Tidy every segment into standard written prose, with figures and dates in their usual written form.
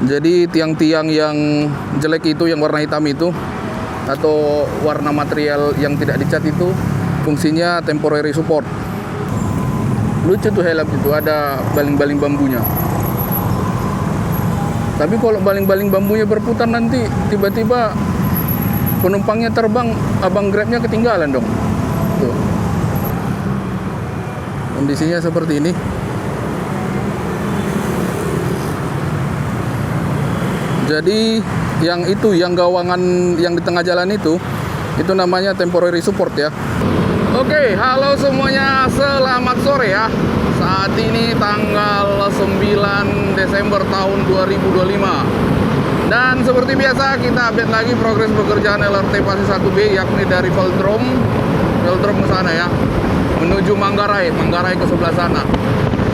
Jadi tiang-tiang yang jelek itu, yang warna hitam itu, atau warna material yang tidak dicat itu, fungsinya temporary support. Lucu tuh helm itu, ada baling-baling bambunya. Tapi kalau baling-baling bambunya berputar nanti tiba-tiba penumpangnya terbang, abang Grabnya ketinggalan dong. Tuh. Kondisinya seperti ini. Jadi yang itu, yang gawangan yang di tengah jalan itu namanya temporary support ya. Oke, halo semuanya, selamat sore ya. Saat ini tanggal 9 Desember tahun 2025. Dan seperti biasa kita update lagi progres pekerjaan LRT fase 1B, yakni dari Velodrome ke sana ya, menuju Manggarai ke sebelah sana.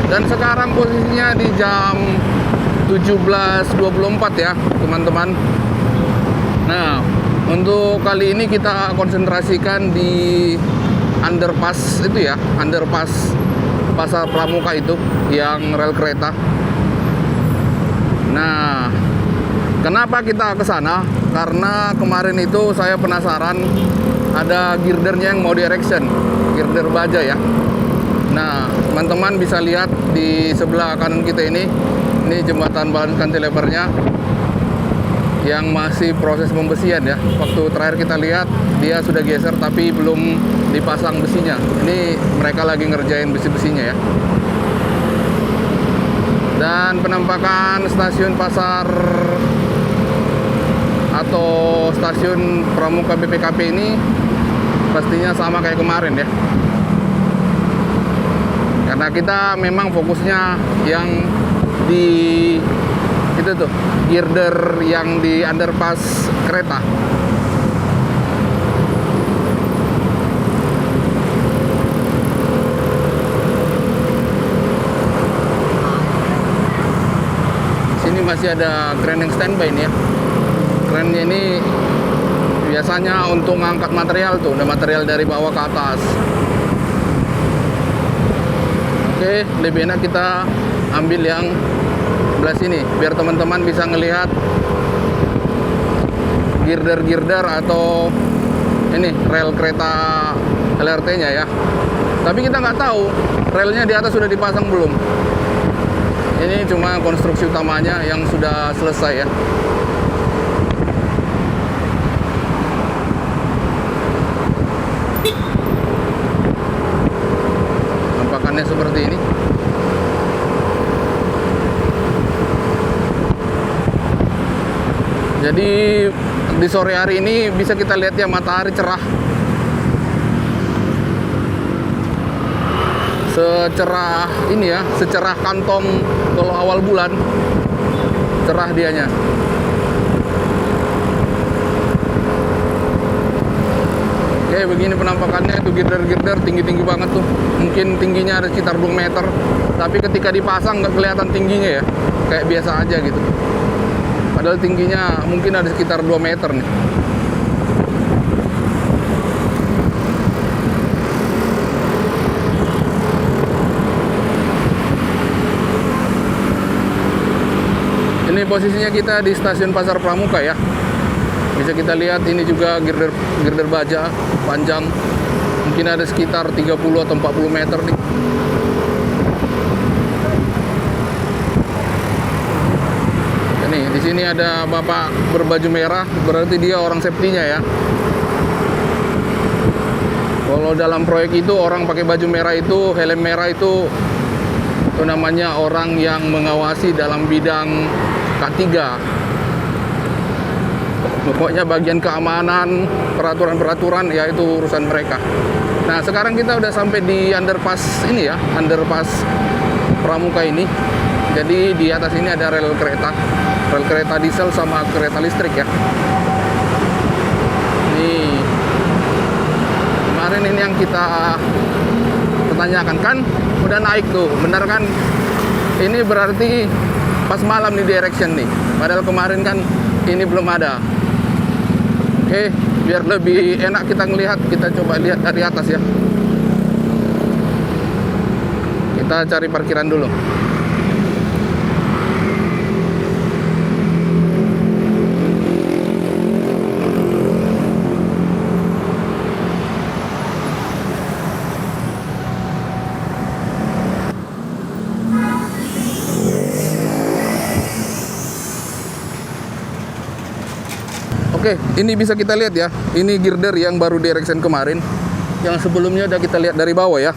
Dan sekarang posisinya di jam 17.24 ya teman-teman. Nah, untuk kali ini kita konsentrasikan di underpass itu ya, underpass Pasar Pramuka itu yang rel kereta. Nah, kenapa kita ke sana? Karena kemarin itu saya penasaran, ada girdernya yang mau direction, girder baja ya. Nah, teman-teman bisa lihat di sebelah kanan kita ini jembatan balance cantilevernya yang masih proses pembesian ya. Waktu terakhir kita lihat dia sudah geser tapi belum dipasang besinya. Ini mereka lagi ngerjain besi-besinya ya. Dan penampakan stasiun pasar atau stasiun Pramuka BPKP ini pastinya sama kayak kemarin ya. Karena kita memang fokusnya yang di itu tuh, girder yang di underpass kereta. Sini masih ada kren yang standby nih ya. Krennya ini biasanya untuk ngangkat material tuh, ada material dari bawah ke atas. Oke, lebih enak kita ambil yang sebelah sini biar teman-teman bisa ngelihat girder-girder atau ini rel kereta LRT-nya ya. Tapi kita nggak tahu relnya di atas sudah dipasang belum. Ini cuma konstruksi utamanya yang sudah selesai ya. Nampakannya seperti ini. Jadi di sore hari ini bisa kita lihat ya, matahari cerah. Secerah ini ya, secerah kantong kalau awal bulan. Cerah dianya. Oke, begini penampakannya. Itu girder-girder tinggi-tinggi banget tuh. Mungkin tingginya ada sekitar 2 meter. Tapi ketika dipasang nggak kelihatan tingginya ya. Kayak biasa aja gitu. Padahal tingginya mungkin ada sekitar 2 meter nih. Ini posisinya kita di stasiun Pasar Pramuka ya. Bisa kita lihat ini juga girder baja panjang. Mungkin ada sekitar 30 atau 40 meter nih. Nih, di sini ada bapak berbaju merah, berarti dia orang safety-nya ya. Kalau dalam proyek itu orang pakai baju merah itu, helm merah itu namanya orang yang mengawasi dalam bidang K3. Pokoknya bagian keamanan, peraturan-peraturan ya itu urusan mereka. Nah, sekarang kita udah sampai di underpass ini ya, underpass Pramuka ini. Jadi di atas ini ada rel kereta diesel sama kereta listrik ya. Nih, kemarin ini yang kita pertanyakan kan udah naik tuh, bener kan? Ini berarti pas malam nih direction nih. Padahal kemarin kan ini belum ada. Oke, biar lebih enak kita ngelihat, kita coba lihat dari atas ya. Kita cari parkiran dulu. Oke, ini bisa kita lihat ya. Ini girder yang baru di erection kemarin. Yang sebelumnya udah kita lihat dari bawah ya.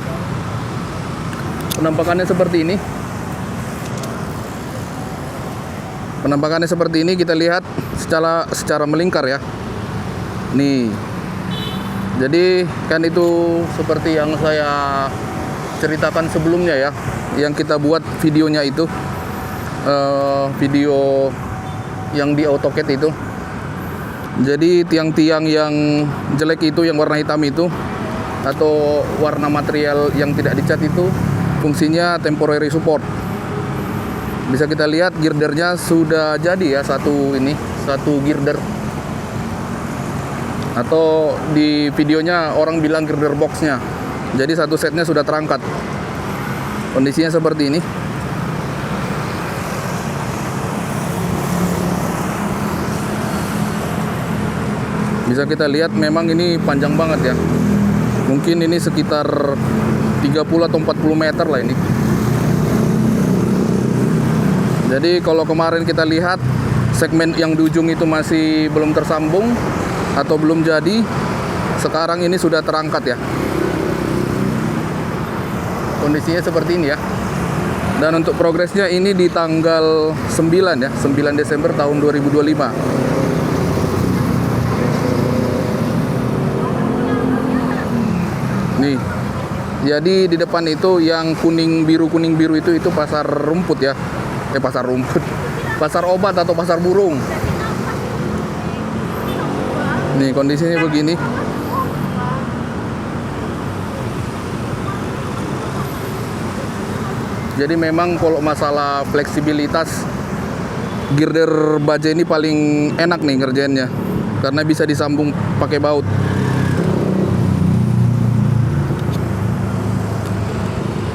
Penampakannya seperti ini. Penampakannya seperti ini, kita lihat secara melingkar ya. Nih. Jadi kan itu seperti yang saya ceritakan sebelumnya ya, yang kita buat videonya itu, video yang di AutoCAD itu. Jadi tiang-tiang yang jelek itu, yang warna hitam itu, atau warna material yang tidak dicat itu, fungsinya temporary support. Bisa kita lihat girdernya sudah jadi ya, satu girder, atau di videonya orang bilang girder boxnya. Jadi satu setnya sudah terangkat. Kondisinya seperti ini. Bisa kita lihat memang ini panjang banget ya. Mungkin ini sekitar 30 atau 40 meter lah ini. Jadi kalau kemarin kita lihat segmen yang di ujung itu masih belum tersambung atau belum jadi, sekarang ini sudah terangkat ya. Kondisinya seperti ini ya. Dan untuk progresnya ini di tanggal 9 ya, 9 Desember tahun 2025. Nih. Jadi di depan itu yang kuning biru itu pasar rumput ya. Pasar rumput. Pasar obat atau pasar burung. Nih kondisinya begini. Jadi memang kalau masalah fleksibilitas, girder baja ini paling enak nih ngerjainnya, karena bisa disambung pakai baut.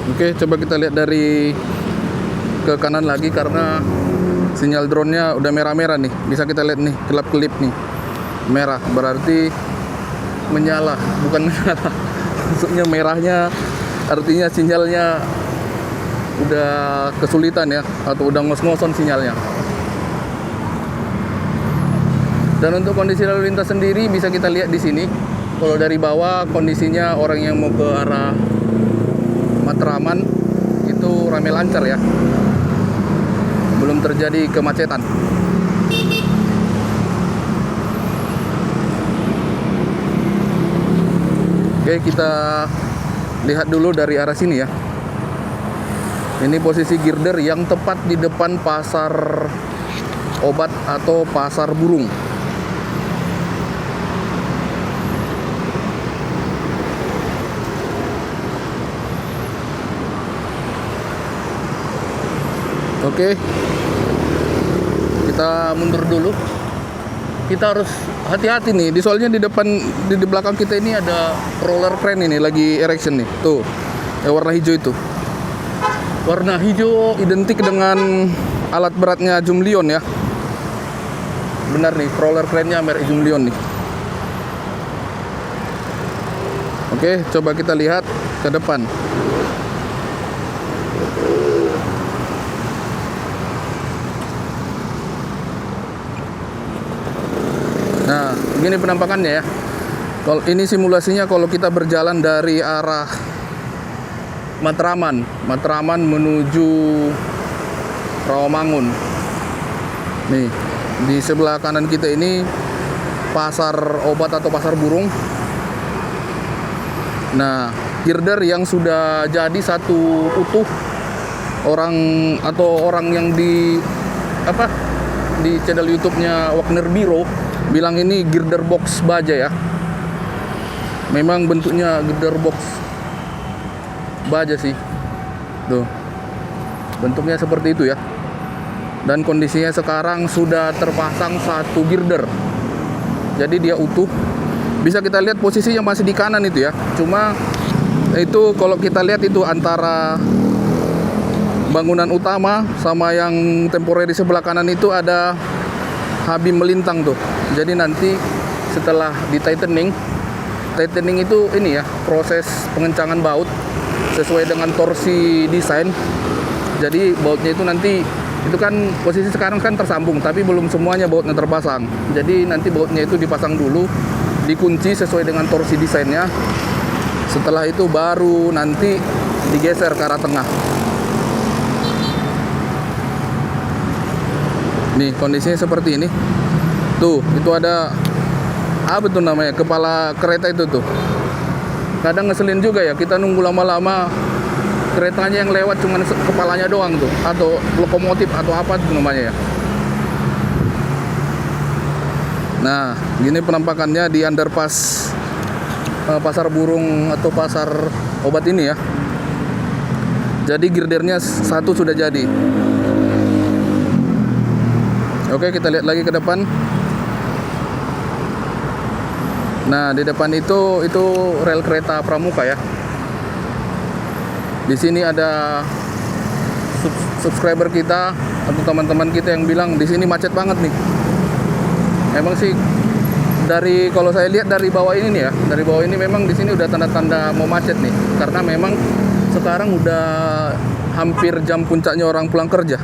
Oke, coba kita lihat dari ke kanan lagi, karena sinyal drone-nya udah merah-merah nih. Bisa kita lihat nih, kelap-kelip nih. Merah, berarti menyala, bukan menyala. Maksudnya merahnya artinya sinyalnya udah kesulitan ya, atau udah ngos-ngoson sinyalnya. Dan untuk kondisi lalu lintas sendiri bisa kita lihat di sini. Kalau dari bawah kondisinya orang yang mau ke arah Matraman itu rame lancar ya. Belum terjadi kemacetan. Oke, kita lihat dulu dari arah sini ya. Ini posisi girder yang tepat di depan pasar obat atau pasar burung. Oke, kita mundur dulu. Kita harus hati-hati nih, soalnya di depan, di belakang kita ini ada roller crane ini lagi erection nih. Tuh, warna hijau itu. Warna hijau identik dengan alat beratnya Jumlion ya. Benar nih, roller crane-nya merek Jumlion nih. Oke, coba kita lihat ke depan. Nah, begini penampakannya ya. Kalau ini simulasinya kalau kita berjalan dari arah Matraman menuju Rawamangun. Nih, di sebelah kanan kita ini pasar obat atau pasar burung. Nah, girder yang sudah jadi satu utuh, orang yang di channel YouTube-nya Wagner Biro bilang ini girder box baja ya. Memang bentuknya girder box baja sih. Tuh. Bentuknya seperti itu ya. Dan kondisinya sekarang sudah terpasang satu girder. Jadi dia utuh. Bisa kita lihat posisinya masih di kanan itu ya. Cuma itu kalau kita lihat itu antara bangunan utama sama yang temporary sebelah kanan itu ada habim melintang tuh. Jadi nanti setelah di tightening itu ini ya, proses pengencangan baut sesuai dengan torsi desain. Jadi bautnya itu nanti Itu kan posisi sekarang kan tersambung, tapi belum semuanya bautnya terpasang. Jadi nanti bautnya itu dipasang dulu, dikunci sesuai dengan torsi desainnya. Setelah itu baru nanti digeser ke arah tengah. Nih kondisinya seperti ini. Tuh, itu ada apa tuh namanya, kepala kereta itu tuh. Kadang ngeselin juga ya, kita nunggu lama-lama, keretanya yang lewat cuman kepalanya doang tuh, atau lokomotif atau apa tuh namanya ya. Nah, gini penampakannya di underpass Pasar Burung atau Pasar Obat ini ya. Jadi girdernya satu sudah jadi. Oke, kita lihat lagi ke depan. Nah, di depan itu rel kereta Pramuka ya. Di sini ada subscriber kita atau teman-teman kita yang bilang di sini macet banget nih. Emang sih, dari kalau saya lihat dari bawah ini nih ya, dari bawah ini memang di sini udah tanda-tanda mau macet nih, karena memang sekarang udah hampir jam puncaknya orang pulang kerja.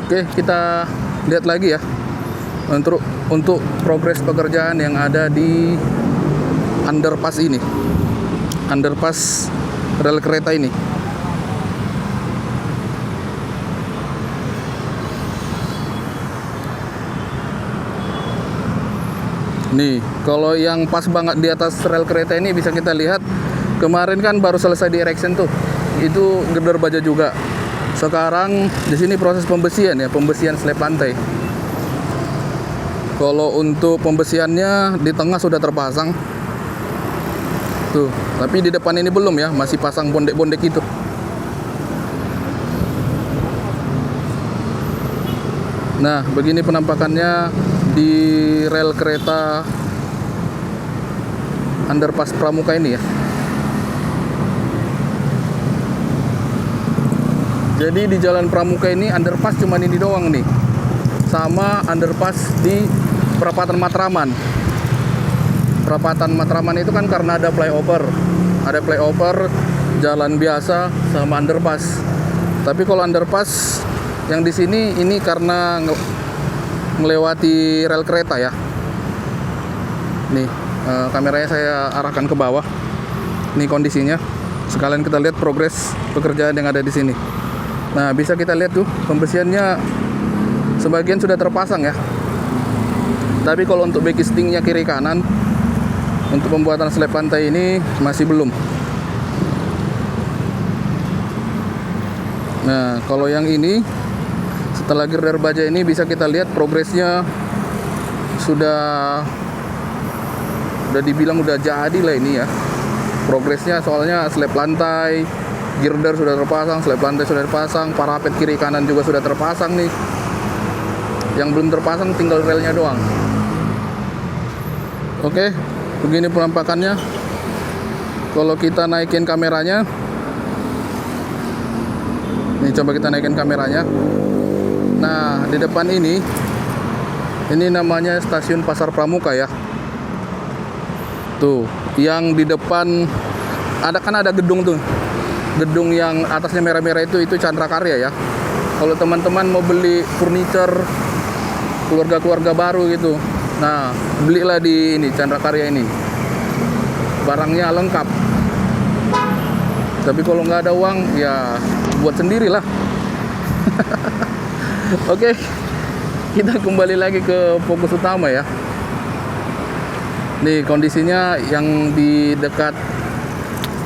Oke, kita lihat lagi ya untuk progres pekerjaan yang ada di underpass ini, underpass rel kereta ini. Nih, kalau yang pas banget di atas rel kereta ini bisa kita lihat, kemarin kan baru selesai di erection tuh, itu girder baja juga. Sekarang di sini proses pembesian ya, pembesian slab lantai. Kalau untuk pembesiannya di tengah sudah terpasang tuh, tapi di depan ini belum ya, masih pasang bondek-bondek itu. Nah, begini penampakannya di rel kereta underpass Pramuka ini ya. Jadi di Jalan Pramuka ini underpass cuman ini doang nih, sama underpass di Perapatan Matraman. Perapatan Matraman itu kan karena ada flyover, jalan biasa sama underpass. Tapi kalau underpass yang di sini ini karena melewati rel kereta ya. Nih, kameranya saya arahkan ke bawah. Ini kondisinya. Sekalian kita lihat progres pekerjaan yang ada di sini. Nah, bisa kita lihat tuh pembesiannya sebagian sudah terpasang ya. Tapi kalau untuk backistingnya kiri kanan, untuk pembuatan slab lantai ini masih belum. Nah, kalau yang ini setelah girder baja ini bisa kita lihat progresnya sudah dibilang udah jadi lah ini ya. Progresnya soalnya slab lantai, girder sudah terpasang, slab lantai sudah terpasang, parapet kiri kanan juga sudah terpasang nih. Yang belum terpasang tinggal relnya doang. Oke, begini penampakannya. Kalau kita naikin kameranya, nih coba kita naikin kameranya. Nah, di depan ini namanya stasiun Pasar Pramuka ya. Tuh, yang di depan ada gedung tuh. Gedung yang atasnya merah-merah itu Chandra Karya ya. Kalau teman-teman mau beli furniture keluarga-keluarga baru gitu, nah belilah di ini Chandra Karya ini. Barangnya lengkap. Tapi kalau nggak ada uang ya buat sendirilah. Oke, kita kembali lagi ke fokus utama ya. Nih kondisinya yang di dekat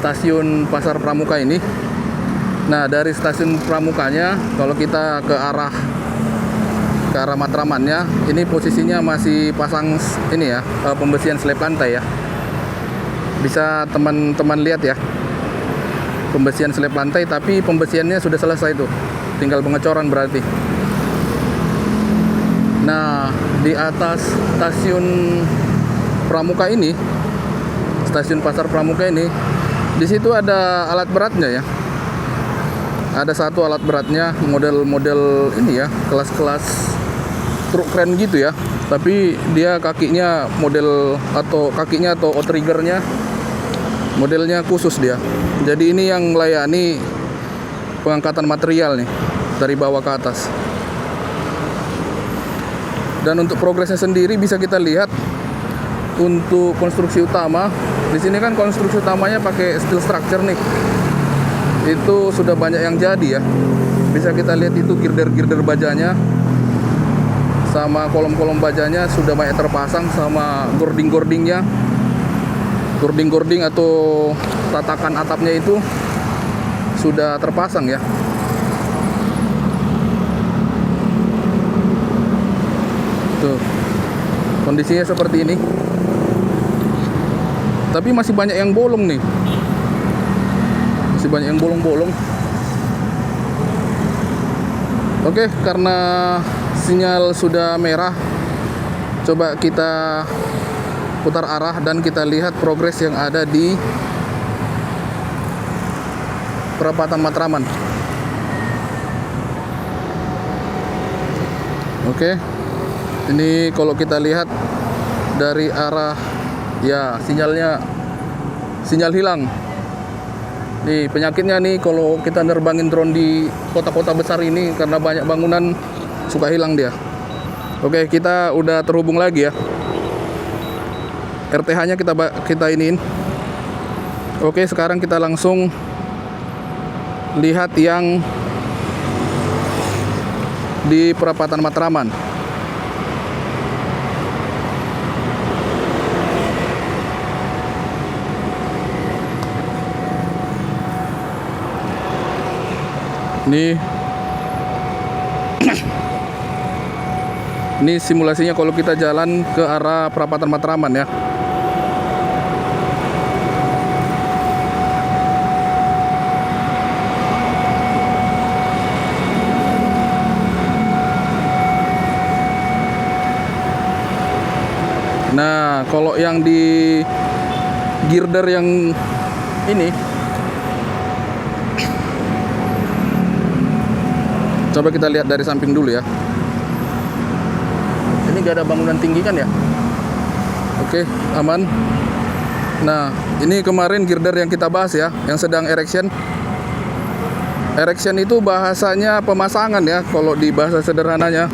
stasiun Pasar Pramuka ini. Nah, dari stasiun Pramukanya kalau kita ke arah Matramannya, ini posisinya masih pasang ini ya, pembesian slab lantai ya. Bisa teman-teman lihat ya, pembesian slab lantai, tapi pembesiannya sudah selesai tuh, tinggal pengecoran berarti. Nah, di atas stasiun Pramuka ini, stasiun Pasar Pramuka ini, di situ ada alat beratnya ya. Ada satu alat beratnya, model-model ini ya, kelas-kelas truk keren gitu ya. Tapi dia kakinya atau outriggernya modelnya khusus dia. Jadi ini yang melayani pengangkatan material nih dari bawah ke atas. Dan untuk progresnya sendiri bisa kita lihat untuk konstruksi utama. Di sini kan konstruksi utamanya pakai steel structure nih. Itu sudah banyak yang jadi ya. Bisa kita lihat itu girder-girder bajanya sama kolom-kolom bajanya sudah banyak terpasang, sama gording-gordingnya. Gording-gording atau tatakan atapnya itu sudah terpasang ya. Tuh, kondisinya seperti ini. Tapi masih banyak yang bolong nih. Masih banyak yang bolong-bolong. Oke, karena sinyal sudah merah, coba kita putar arah dan kita lihat progres yang ada di perapatan Matraman. Oke, ini kalau kita lihat dari arah, ya sinyal hilang. Nih penyakitnya nih kalau kita nerbangin drone di kota-kota besar ini, karena banyak bangunan suka hilang dia. Oke, kita udah terhubung lagi ya. RTH-nya kita iniin. Oke, sekarang kita langsung lihat yang di perapatan Matraman. Ini simulasinya kalau kita jalan ke arah perapatan Matraman ya. Nah, kalau yang di girder yang ini, coba kita lihat dari samping dulu ya. Ini gak ada bangunan tinggi kan ya? Oke, aman. Nah, ini kemarin girder yang kita bahas ya, yang sedang erection. Erection itu bahasanya pemasangan ya, kalau di bahasa sederhananya.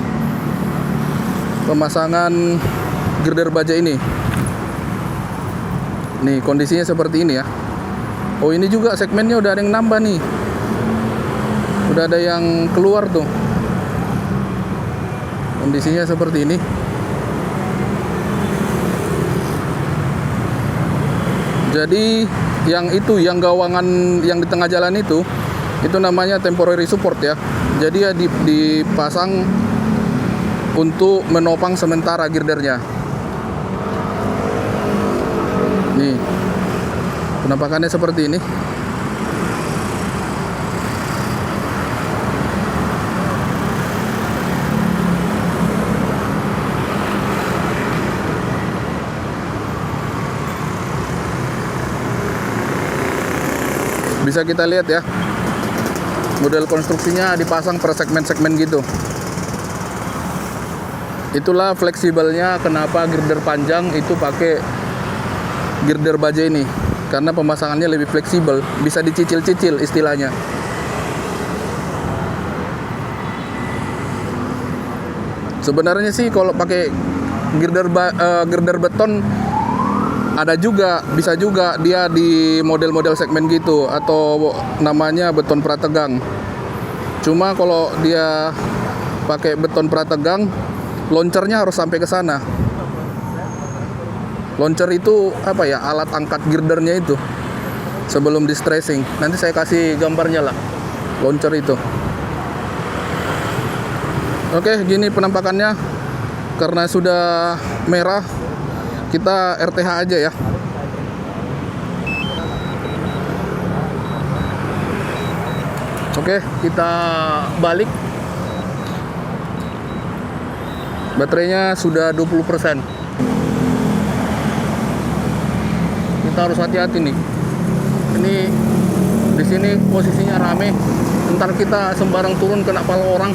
Pemasangan girder baja ini. Nih, kondisinya seperti ini ya. Oh, ini juga segmennya udah ada yang nambah nih. Udah ada yang keluar tuh. Kondisinya seperti ini. Jadi yang gawangan yang di tengah jalan itu namanya temporary support ya. Jadi ya dipasang untuk menopang sementara girdernya. Nih, penampakannya seperti ini. Bisa kita lihat ya, model konstruksinya dipasang per segmen-segmen gitu. Itulah fleksibelnya kenapa girder panjang itu pakai girder baja ini, karena pemasangannya lebih fleksibel, bisa dicicil-cicil istilahnya. Sebenarnya sih kalau pakai girder beton ada juga, bisa juga dia di model-model segmen gitu, atau namanya beton prategang. Cuma kalau dia pakai beton prategang, launchernya harus sampai ke sana. Launcher itu apa ya, alat angkat girdernya itu sebelum di stressing. Nanti saya kasih gambarnya lah, launcher itu. Oke, gini penampakannya. Karena sudah merah, kita RTH aja ya. Oke, kita balik. Baterainya sudah 20%. Kita harus hati-hati nih. Ini di sini posisinya rame. Ntar kita sembarang turun kena kepala orang.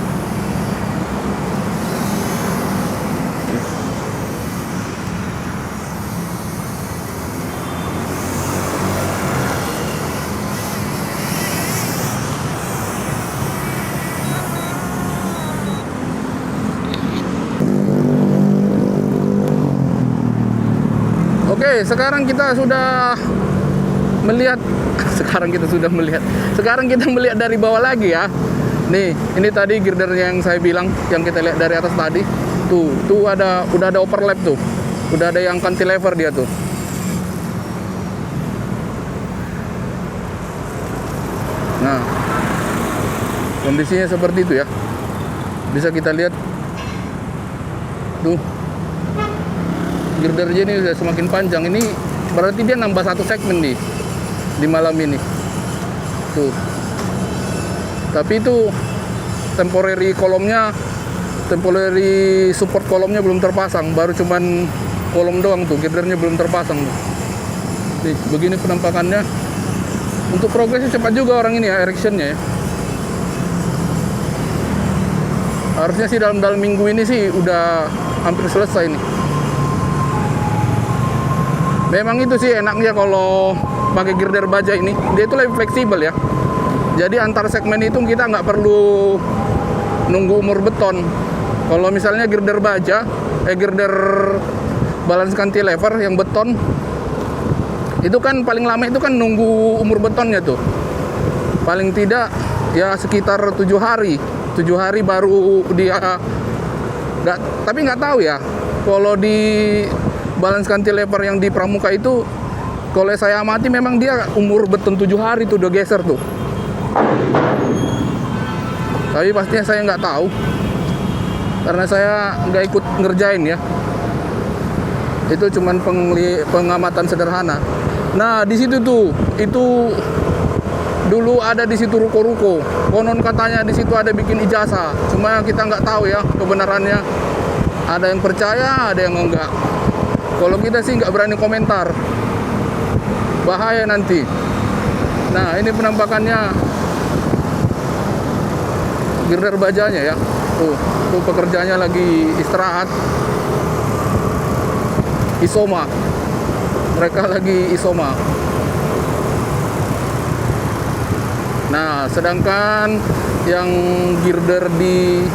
Oke, sekarang kita sudah melihat sekarang kita melihat dari bawah lagi ya. Nih, ini tadi girder yang saya bilang, yang kita lihat dari atas tadi. Tuh udah ada overlap tuh. Udah ada yang cantilever dia tuh. Nah, kondisinya seperti itu ya. Bisa kita lihat tuh, girdernya ini udah semakin panjang. Ini berarti dia nambah satu segmen nih di malam ini tuh. Tapi itu temporary support kolomnya belum terpasang, baru cuman kolom doang tuh, girdernya belum terpasang tuh. Nih, begini penampakannya. Untuk progresnya cepat juga orang ini ya, erectionnya ya. Harusnya sih dalam minggu ini sih udah hampir selesai nih. Memang itu sih enaknya kalau pakai girder baja ini, dia itu lebih fleksibel ya. Jadi antar segmen itu kita nggak perlu nunggu umur beton. Kalau misalnya girder balance cantilever yang beton, itu kan paling lama itu kan nunggu umur betonnya tuh. Paling tidak ya sekitar 7 hari. 7 hari baru dia tapi nggak tahu ya. Kalau di balance cantilever yang di Pramuka itu, kalau saya amati memang dia umur beton 7 hari tuh udah geser tuh. Tapi pastinya saya nggak tahu karena saya nggak ikut ngerjain ya. Itu cuman pengamatan sederhana. Nah, di situ tuh, itu dulu ada di situ ruko-ruko. Konon katanya di situ ada bikin ijazah. Cuma kita nggak tahu ya kebenarannya. Ada yang percaya, ada yang enggak. Kalau kita sih nggak berani komentar. Bahaya nanti. Nah, ini penampakannya girder bajanya ya. Tuh pekerjanya lagi istirahat. Isoma. Mereka lagi isoma. Nah, sedangkan yang girder di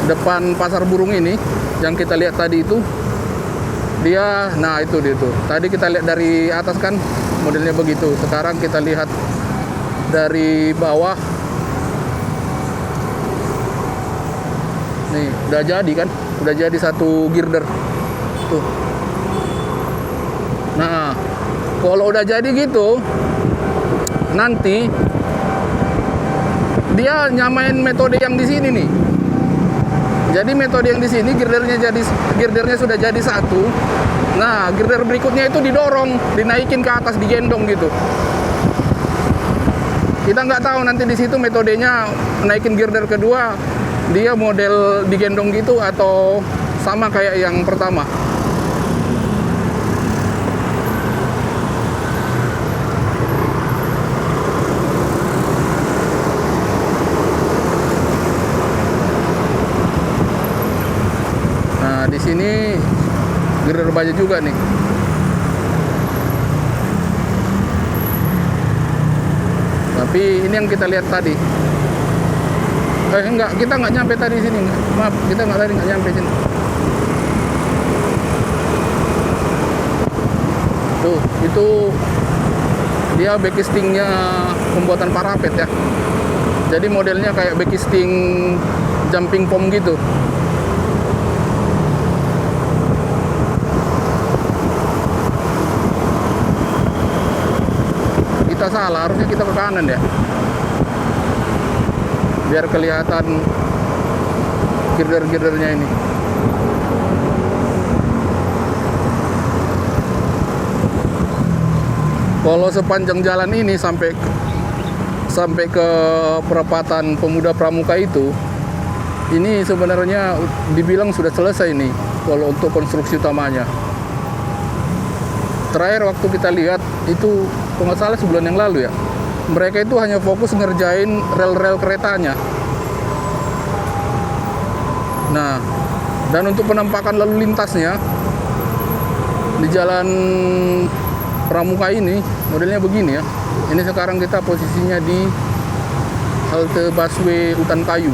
depan pasar burung ini yang kita lihat tadi itu, dia, nah itu dia tuh. Tadi kita lihat dari atas kan modelnya begitu. Sekarang kita lihat dari bawah. Nih, udah jadi kan? Udah jadi satu girder. Tuh. Nah, kalau udah jadi gitu, nanti dia nyamain metode yang di sini nih. Jadi metode yang di sini girdernya sudah jadi satu. Nah, girder berikutnya itu didorong, dinaikin ke atas, digendong gitu. Kita nggak tahu nanti di situ metodenya naikin girder kedua dia model digendong gitu atau sama kayak yang pertama. Nah, di sini girder baja juga nih. Tapi ini yang kita lihat tadi. Enggak, kita nggak nyampe tadi sini. Maaf, kita nggak nyampe sini. Tuh, itu dia backcastingnya pembuatan parapet ya. Jadi modelnya kayak backcasting jumping foam gitu. Kita salah, harusnya kita ke kanan ya. Biar kelihatan girder-girdernya ini. Kalau sepanjang jalan ini sampai ke perempatan Pemuda Pramuka itu, ini sebenarnya dibilang sudah selesai nih kalau untuk konstruksi utamanya. Terakhir waktu kita lihat itu kalau nggak salah sebulan yang lalu ya, mereka itu hanya fokus ngerjain rel-rel keretanya. Nah, dan untuk penampakan lalu lintasnya di jalan Pramuka ini modelnya begini ya. Ini sekarang kita posisinya di halte busway Utan Kayu.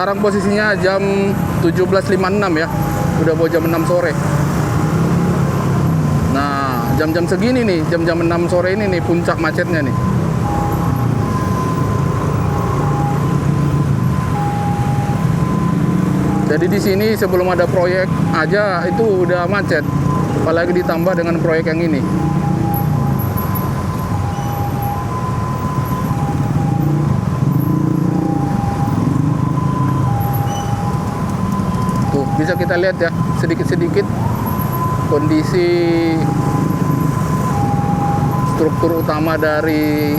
Sekarang posisinya jam 17.56 ya. Udah mau jam 6 sore. Nah, jam-jam segini nih, jam-jam 6 sore ini nih puncak macetnya nih. Jadi di sini sebelum ada proyek aja itu udah macet. Apalagi ditambah dengan proyek yang ini. Tuh, bisa kita lihat ya, sedikit-sedikit kondisi struktur utama dari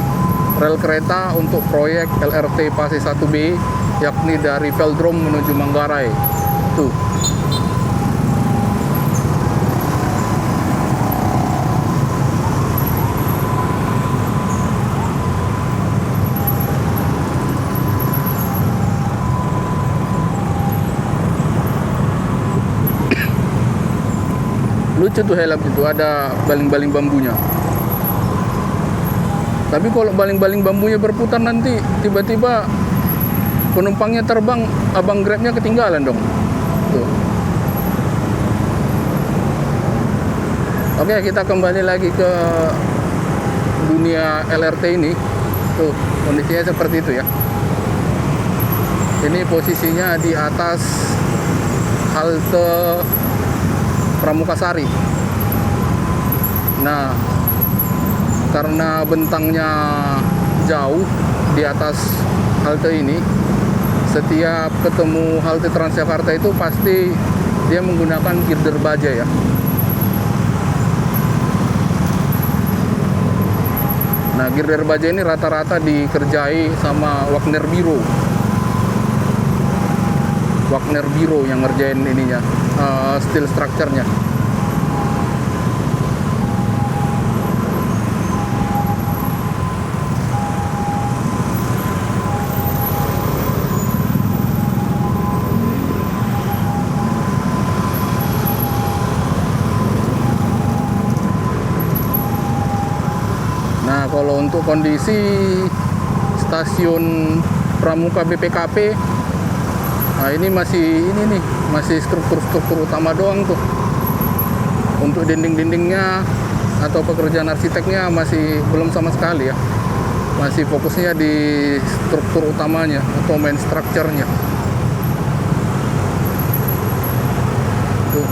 rel kereta untuk proyek LRT Fase 1B, yakni dari Velodrome menuju Manggarai. Tuh. Lucu tuh helm itu, ada baling-baling bambunya. Tapi kalau baling-baling bambunya berputar nanti tiba-tiba penumpangnya terbang, abang Grabnya ketinggalan dong. Tuh. Oke, kita kembali lagi ke dunia LRT ini. Tuh, kondisinya seperti itu ya. Ini posisinya di atas halte Pramukasari. Nah, karena bentangnya jauh di atas halte ini, setiap ketemu halte Transjakarta itu pasti dia menggunakan girder baja ya. Nah, girder baja ini rata-rata dikerjai sama Wagner Biro. Wagner Biro yang ngerjain ininya, steel structure-nya. Nah, kalau untuk kondisi stasiun Pramuka BPKP, nah ini masih struktur-struktur utama doang tuh. Untuk dinding-dindingnya atau pekerjaan arsiteknya masih belum sama sekali ya. Masih fokusnya di struktur utamanya atau main structure-nya. Tuh.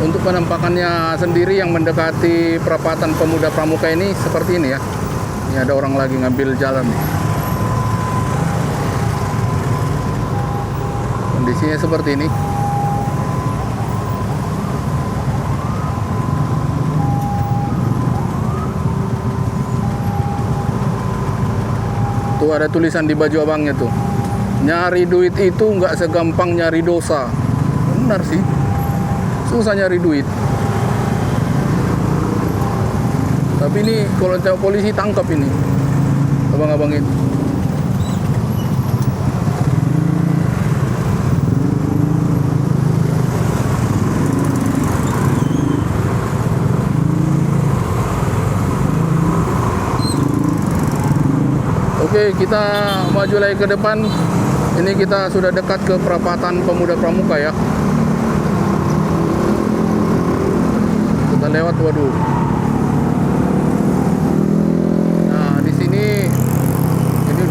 Untuk penampakannya sendiri yang mendekati perapatan Pemuda Pramuka ini seperti ini ya. Ini ada orang lagi ngambil jalan nih. Kondisinya seperti ini. Tuh ada tulisan di baju abangnya tuh. Nyari duit itu nggak segampang nyari dosa. Benar sih. Susah nyari duit. Tapi ini kalau tengok polisi tangkap ini abang-abang ini. Oke, kita maju lagi ke depan. Ini kita sudah dekat ke perapatan Pemuda Pramuka ya. Kita lewat, waduh. Nah, di sini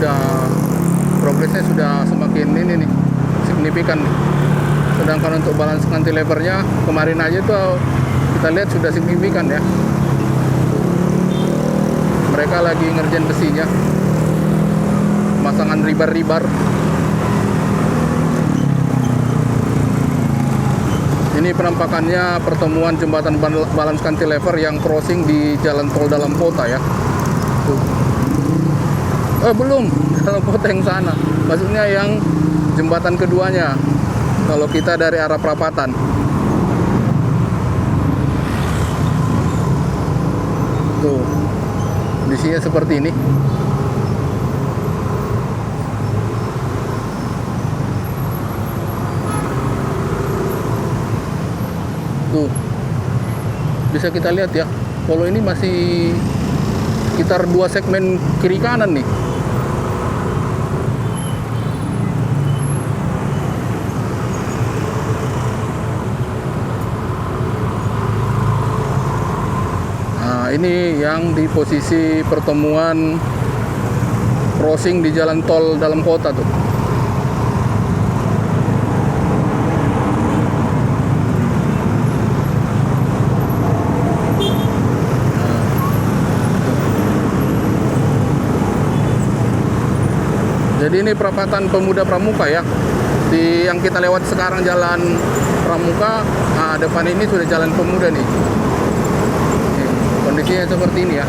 udah progresnya sudah semakin ini nih, signifikan nih. Sedangkan untuk balance cantilevernya kemarin aja tuh kita lihat sudah signifikan ya. Mereka lagi ngerjain besinya, pemasangan ribar-ribar. Ini penampakannya pertemuan jembatan balance cantilever yang crossing di jalan tol dalam kota ya. Tuh. Belum dalam kota yang sana. Maksudnya yang jembatan keduanya. Kalau kita dari arah perapatan. Tuh. Kondisinya seperti ini. Tuh, bisa kita lihat ya, kalau ini masih sekitar 2 segmen kiri kanan nih. Nah, ini yang di posisi pertemuan crossing di jalan tol dalam kota tuh. Jadi ini perapatan Pemuda Pramuka ya. Yang kita lewat sekarang jalan Pramuka, nah depan ini sudah jalan Pemuda nih. Kondisinya seperti ini ya.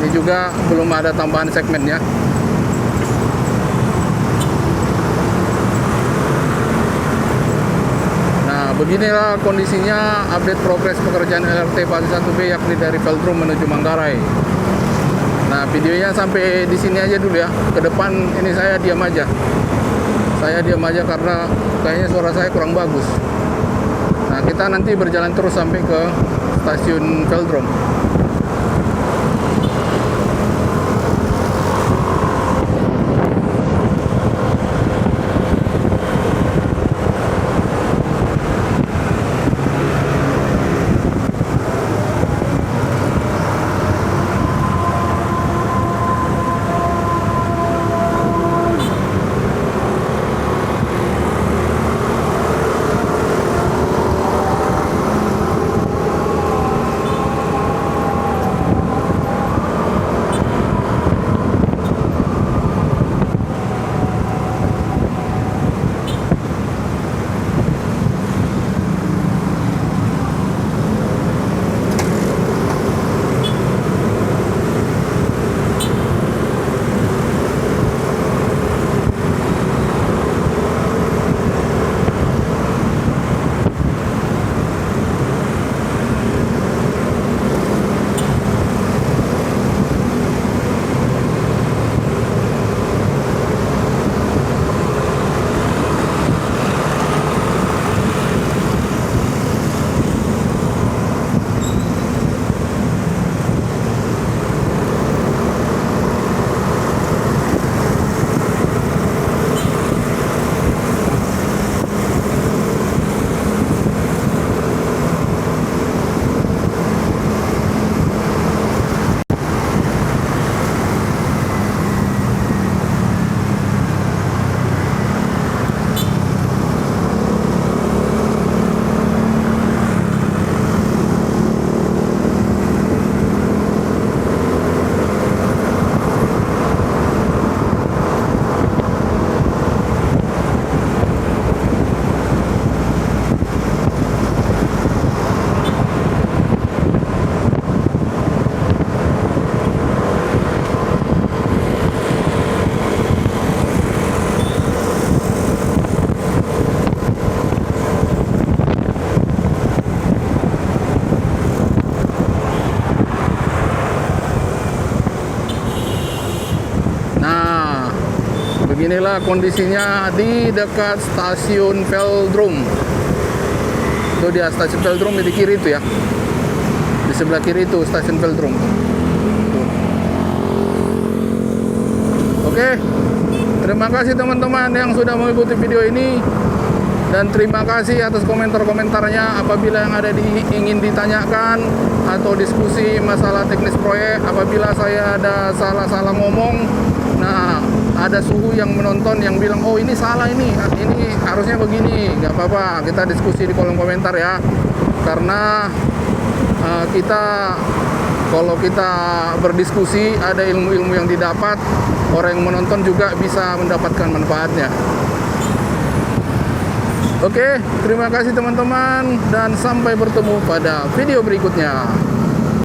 Ini juga belum ada tambahan segmennya. Nah, beginilah kondisinya update progres pekerjaan LRT fase 1B yakni dari Velodrome menuju Manggarai. Nah, videonya sampai di sini aja dulu ya. Ke depan ini saya diam aja. Saya diam aja karena kayaknya suara saya kurang bagus. Nah, kita nanti berjalan terus sampai ke stasiun Velodrome. Inilah kondisinya di dekat stasiun Velodrome. Itu dia stasiun Velodrome di kiri itu ya. Di sebelah kiri itu stasiun Velodrome. Oke. Terima kasih teman-teman yang sudah mengikuti video ini. Dan terima kasih atas komentar-komentarnya. Apabila yang ada ingin ditanyakan atau diskusi masalah teknis proyek, apabila saya ada salah-salah ngomong, nah ada suhu yang menonton yang bilang, oh ini salah, ini harusnya begini, nggak apa-apa, kita diskusi di kolom komentar ya. Karena kalau kita berdiskusi, ada ilmu-ilmu yang didapat, orang yang menonton juga bisa mendapatkan manfaatnya. Oke, terima kasih teman-teman, dan sampai bertemu pada video berikutnya.